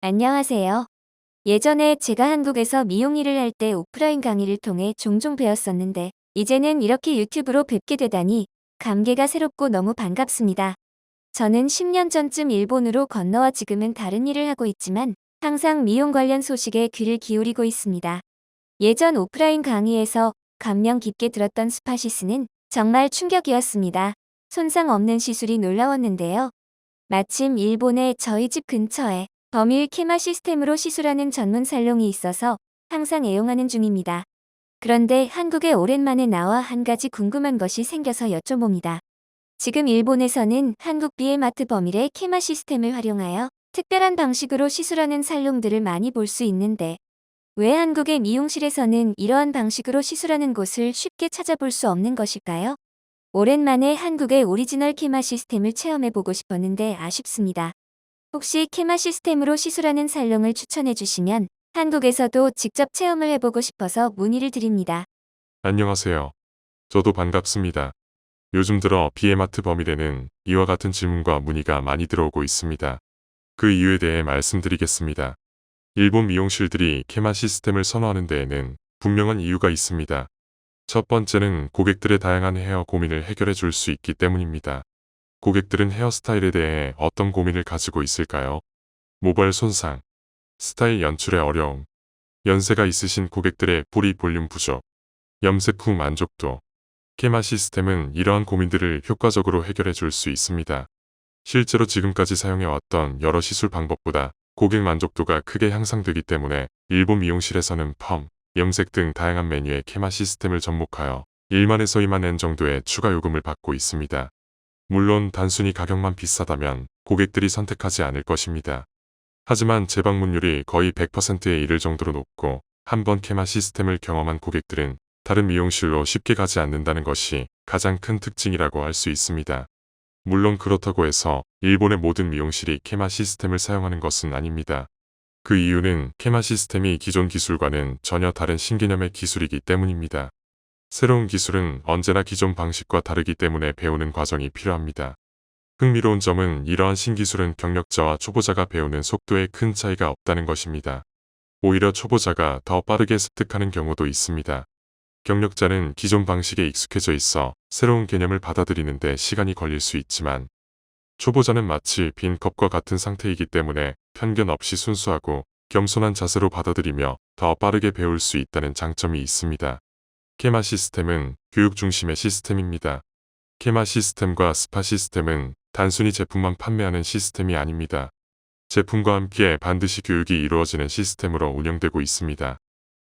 안녕하세요. 예전에 제가 한국에서 미용 일을 할 때 오프라인 강의를 통해 종종 배웠었는데, 이제는 이렇게 유튜브로 뵙게 되다니 감개가 새롭고 너무 반갑습니다. 저는 10년 전쯤 일본으로 건너와 지금은 다른 일을 하고 있지만, 항상 미용 관련 소식에 귀를 기울이고 있습니다. 예전 오프라인 강의에서 감명 깊게 들었던 스파시스는 정말 충격이었습니다. 손상 없는 시술이 놀라웠는데요. 마침 일본의 저희 집 근처에 버밀 케마 시스템으로 시술하는 전문 살롱이 있어서 항상 애용하는 중입니다. 그런데 한국에 오랜만에 나와 한 가지 궁금한 것이 생겨서 여쭤봅니다. 지금 일본에서는 한국 비에마트 버밀의 케마 시스템을 활용하여 특별한 방식으로 시술하는 살롱들을 많이 볼 수 있는데, 왜 한국의 미용실에서는 이러한 방식으로 시술하는 곳을 쉽게 찾아볼 수 없는 것일까요? 오랜만에 한국의 오리지널 케마 시스템을 체험해보고 싶었는데 아쉽습니다. 혹시 케마 시스템으로 시술하는 살롱을 추천해 주시면 한국에서도 직접 체험을 해보고 싶어서 문의를 드립니다. 안녕하세요. 저도 반갑습니다. 요즘 들어 비에마트 버밀에는 이와 같은 질문과 문의가 많이 들어오고 있습니다. 그 이유에 대해 말씀드리겠습니다. 일본 미용실들이 케마 시스템을 선호하는 데에는 분명한 이유가 있습니다. 첫 번째는 고객들의 다양한 헤어 고민을 해결해 줄 수 있기 때문입니다. 고객들은 헤어스타일에 대해 어떤 고민을 가지고 있을까요? 모발 손상, 스타일 연출의 어려움, 연세가 있으신 고객들의 뿌리 볼륨 부족, 염색 후 만족도. 케마 시스템은 이러한 고민들을 효과적으로 해결해 줄 수 있습니다. 실제로 지금까지 사용해왔던 여러 시술 방법보다 고객 만족도가 크게 향상되기 때문에 일본 미용실에서는 펌, 염색 등 다양한 메뉴의 케마 시스템을 접목하여 1만에서 2만 엔 정도의 추가 요금을 받고 있습니다. 물론 단순히 가격만 비싸다면 고객들이 선택하지 않을 것입니다. 하지만 재방문율이 거의 100%에 이를 정도로 높고, 한번 케마 시스템을 경험한 고객들은 다른 미용실로 쉽게 가지 않는다는 것이 가장 큰 특징이라고 할 수 있습니다. 물론 그렇다고 해서 일본의 모든 미용실이 케마 시스템을 사용하는 것은 아닙니다. 그 이유는 케마 시스템이 기존 기술과는 전혀 다른 신개념의 기술이기 때문입니다. 새로운 기술은 언제나 기존 방식과 다르기 때문에 배우는 과정이 필요합니다. 흥미로운 점은 이러한 신기술은 경력자와 초보자가 배우는 속도에 큰 차이가 없다는 것입니다. 오히려 초보자가 더 빠르게 습득하는 경우도 있습니다. 경력자는 기존 방식에 익숙해져 있어 새로운 개념을 받아들이는 데 시간이 걸릴 수 있지만, 초보자는 마치 빈 컵과 같은 상태이기 때문에 편견 없이 순수하고 겸손한 자세로 받아들이며 더 빠르게 배울 수 있다는 장점이 있습니다. 케마 시스템은 교육 중심의 시스템입니다. 케마 시스템과 스파 시스템은 단순히 제품만 판매하는 시스템이 아닙니다. 제품과 함께 반드시 교육이 이루어지는 시스템으로 운영되고 있습니다.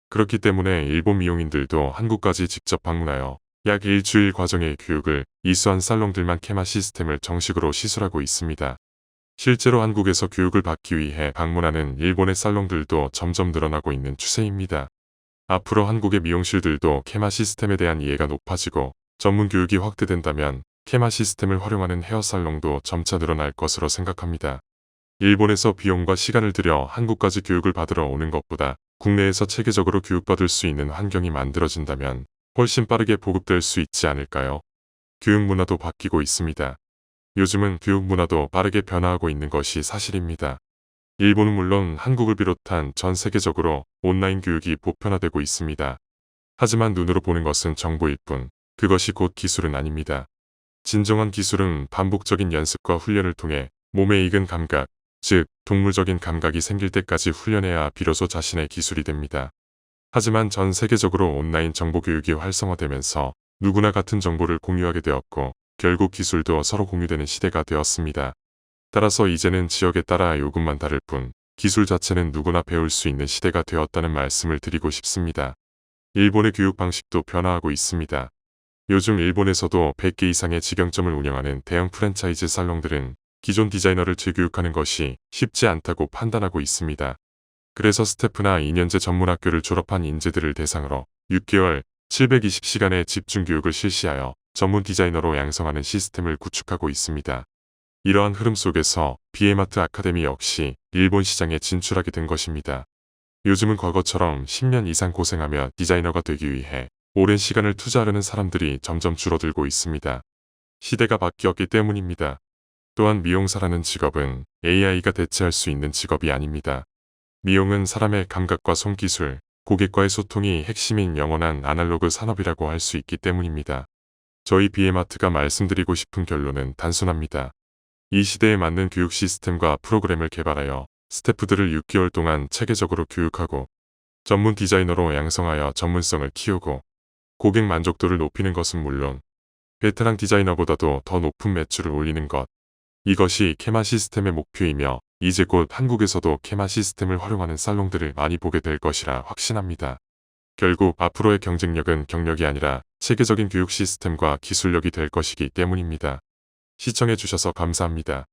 그렇기 때문에 일본 미용인들도 한국까지 직접 방문하여 약 일주일 과정의 교육을 이수한 살롱들만 케마 시스템을 정식으로 시술하고 있습니다. 실제로 한국에서 교육을 받기 위해 방문하는 일본의 살롱들도 점점 늘어나고 있는 추세입니다. 앞으로 한국의 미용실들도 케마 시스템에 대한 이해가 높아지고 전문 교육이 확대된다면 케마 시스템을 활용하는 헤어살롱도 점차 늘어날 것으로 생각합니다. 일본에서 비용과 시간을 들여 한국까지 교육을 받으러 오는 것보다 국내에서 체계적으로 교육받을 수 있는 환경이 만들어진다면 훨씬 빠르게 보급될 수 있지 않을까요? 교육 문화도 바뀌고 있습니다. 요즘은 교육 문화도 빠르게 변화하고 있는 것이 사실입니다. 일본은 물론 한국을 비롯한 전 세계적으로 온라인 교육이 보편화되고 있습니다. 하지만 눈으로 보는 것은 정보일 뿐, 그것이 곧 기술은 아닙니다. 진정한 기술은 반복적인 연습과 훈련을 통해 몸에 익은 감각, 즉 동물적인 감각이 생길 때까지 훈련해야 비로소 자신의 기술이 됩니다. 하지만 전 세계적으로 온라인 정보 교육이 활성화되면서 누구나 같은 정보를 공유하게 되었고, 결국 기술도 서로 공유되는 시대가 되었습니다. 따라서 이제는 지역에 따라 요금만 다를 뿐 기술 자체는 누구나 배울 수 있는 시대가 되었다는 말씀을 드리고 싶습니다. 일본의 교육 방식도 변화하고 있습니다. 요즘 일본에서도 100개 이상의 직영점을 운영하는 대형 프랜차이즈 살롱들은 기존 디자이너를 재교육하는 것이 쉽지 않다고 판단하고 있습니다. 그래서 스태프나 2년제 전문학교를 졸업한 인재들을 대상으로 6개월 720시간의 집중교육을 실시하여 전문 디자이너로 양성하는 시스템을 구축하고 있습니다. 이러한 흐름 속에서 비에마트 아카데미 역시 일본 시장에 진출하게 된 것입니다. 요즘은 과거처럼 10년 이상 고생하며 디자이너가 되기 위해 오랜 시간을 투자하려는 사람들이 점점 줄어들고 있습니다. 시대가 바뀌었기 때문입니다. 또한 미용사라는 직업은 AI가 대체할 수 있는 직업이 아닙니다. 미용은 사람의 감각과 손기술, 고객과의 소통이 핵심인 영원한 아날로그 산업이라고 할 수 있기 때문입니다. 저희 BM아트가 말씀드리고 싶은 결론은 단순합니다. 이 시대에 맞는 교육 시스템과 프로그램을 개발하여 스태프들을 6개월 동안 체계적으로 교육하고 전문 디자이너로 양성하여 전문성을 키우고 고객 만족도를 높이는 것은 물론 베테랑 디자이너보다도 더 높은 매출을 올리는 것. 이것이 캐마 시스템의 목표이며 이제 곧 한국에서도 캐마 시스템을 활용하는 살롱들을 많이 보게 될 것이라 확신합니다. 결국 앞으로의 경쟁력은 경력이 아니라 체계적인 교육 시스템과 기술력이 될 것이기 때문입니다. 시청해주셔서 감사합니다.